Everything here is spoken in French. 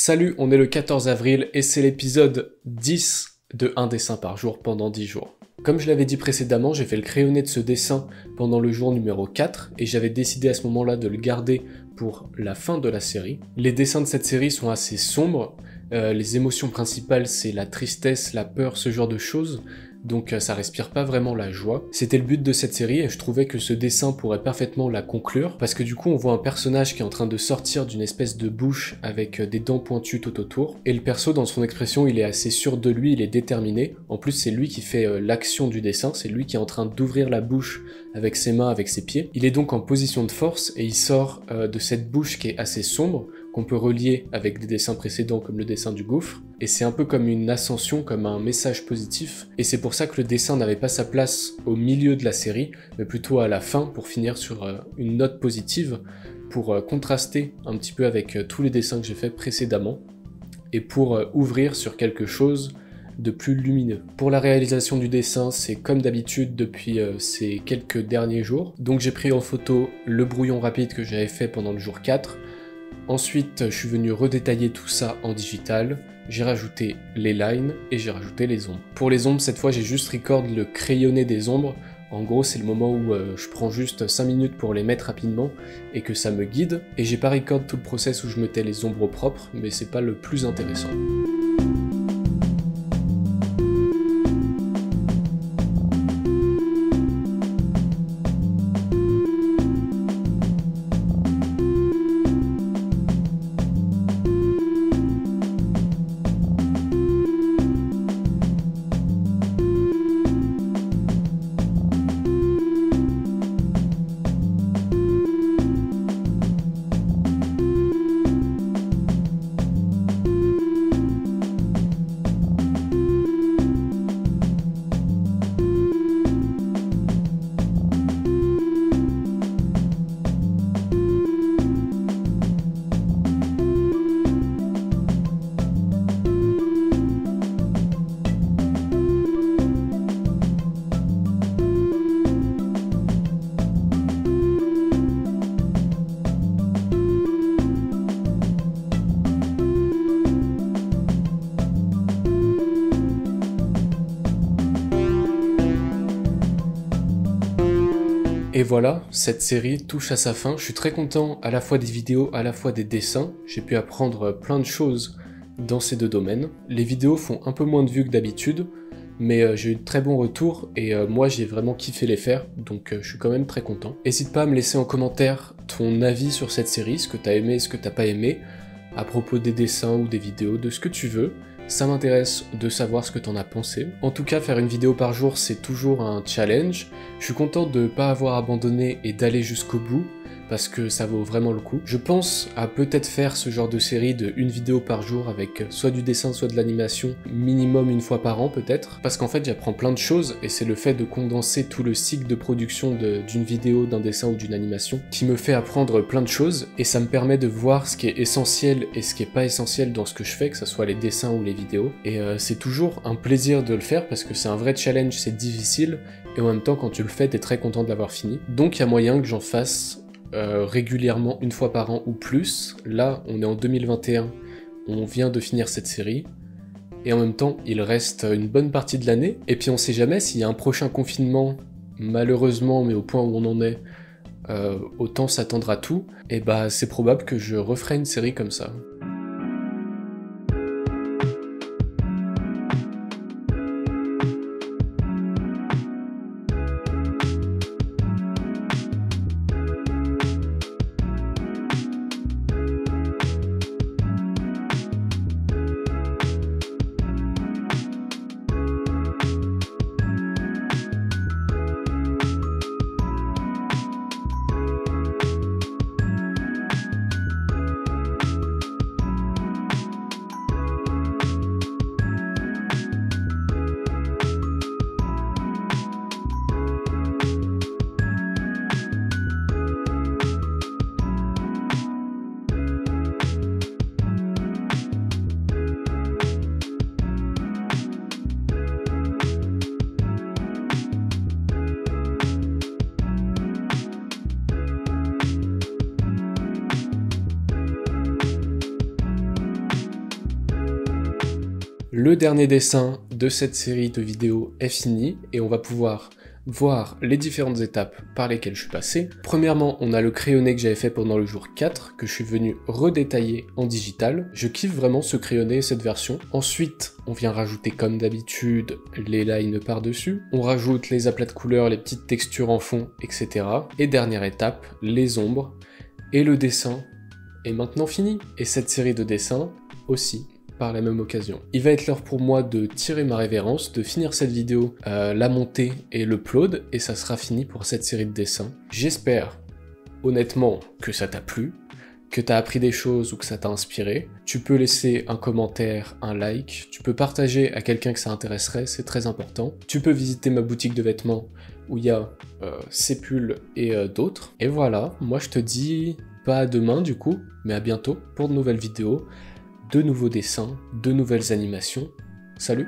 Salut, on est le 14 avril et c'est l'épisode 10 de un dessin par jour pendant 10 jours. Comme je l'avais dit précédemment, j'ai fait le crayonné de ce dessin pendant le jour numéro 4 et j'avais décidé à ce moment-là de le garder pour la fin de la série. Les dessins de cette série sont assez sombres, les émotions principales c'est la tristesse, la peur, ce genre de choses, donc ça respire pas vraiment la joie. C'était le but de cette série et je trouvais que ce dessin pourrait parfaitement la conclure, parce que du coup on voit un personnage qui est en train de sortir d'une espèce de bouche avec des dents pointues tout autour, et le perso dans son expression il est assez sûr de lui, il est déterminé. En plus c'est lui qui fait l'action du dessin, c'est lui qui est en train d'ouvrir la bouche avec ses mains, avec ses pieds. Il est donc en position de force et il sort de cette bouche qui est assez sombre, qu'on peut relier avec des dessins précédents comme le dessin du gouffre, et c'est un peu comme une ascension, comme un message positif, et c'est pour ça que le dessin n'avait pas sa place au milieu de la série, mais plutôt à la fin pour finir sur une note positive, pour contraster un petit peu avec tous les dessins que j'ai fait précédemment, et pour ouvrir sur quelque chose de plus lumineux. Pour la réalisation du dessin, c'est comme d'habitude depuis ces quelques derniers jours, donc j'ai pris en photo le brouillon rapide que j'avais fait pendant le jour 4, ensuite, je suis venu redétailler tout ça en digital, j'ai rajouté les lines et j'ai rajouté les ombres. Pour les ombres, cette fois, j'ai juste record le crayonné des ombres. En gros, c'est le moment où je prends juste 5 minutes pour les mettre rapidement et que ça me guide. Et j'ai pas record tout le process où je mettais les ombres au propre, mais c'est pas le plus intéressant. Et voilà, cette série touche à sa fin. Je suis très content à la fois des vidéos, à la fois des dessins. J'ai pu apprendre plein de choses dans ces deux domaines. Les vidéos font un peu moins de vues que d'habitude, mais j'ai eu de très bons retours et moi j'ai vraiment kiffé les faire, donc je suis quand même très content. N'hésite pas à me laisser en commentaire ton avis sur cette série, ce que t'as aimé, ce que t'as pas aimé, à propos des dessins ou des vidéos, de ce que tu veux. Ça m'intéresse de savoir ce que t'en as pensé. En tout cas, faire une vidéo par jour, c'est toujours un challenge. Je suis content de ne pas avoir abandonné et d'aller jusqu'au bout, parce que ça vaut vraiment le coup. Je pense à peut-être faire ce genre de série de une vidéo par jour avec soit du dessin, soit de l'animation, minimum une fois par an peut-être, parce qu'en fait j'apprends plein de choses, et c'est le fait de condenser tout le cycle de production d'une vidéo, d'un dessin ou d'une animation qui me fait apprendre plein de choses, et ça me permet de voir ce qui est essentiel et ce qui est pas essentiel dans ce que je fais, que ce soit les dessins ou les vidéos, et c'est toujours un plaisir de le faire, parce que c'est un vrai challenge, c'est difficile, et en même temps quand tu le fais, t'es très content de l'avoir fini. Donc il y a moyen que j'en fasse régulièrement une fois par an ou plus. Là on est en 2021, on vient de finir cette série et en même temps il reste une bonne partie de l'année, et puis on sait jamais s'il y a un prochain confinement, malheureusement, mais au point où on en est, autant s'attendre à tout, et bah c'est probable que je referai une série comme ça. Le dernier dessin de cette série de vidéos est fini et on va pouvoir voir les différentes étapes par lesquelles je suis passé. Premièrement, on a le crayonné que j'avais fait pendant le jour 4, que je suis venu redétailler en digital. Je kiffe vraiment ce crayonné et cette version. Ensuite, on vient rajouter comme d'habitude les lines par-dessus. On rajoute les aplats de couleurs, les petites textures en fond, etc. Et dernière étape, les ombres. Et le dessin est maintenant fini. Et cette série de dessins aussi. Par la même occasion. Il va être l'heure pour moi de tirer ma révérence, de finir cette vidéo, la monter et l'upload, et ça sera fini pour cette série de dessins. J'espère, honnêtement, que ça t'a plu, que t'as appris des choses ou que ça t'a inspiré. Tu peux laisser un commentaire, un like, tu peux partager à quelqu'un que ça intéresserait, c'est très important. Tu peux visiter ma boutique de vêtements où il y a ces pulls et d'autres. Et voilà, moi je te dis pas à demain du coup, mais à bientôt pour de nouvelles vidéos. De nouveaux dessins, de nouvelles animations. Salut!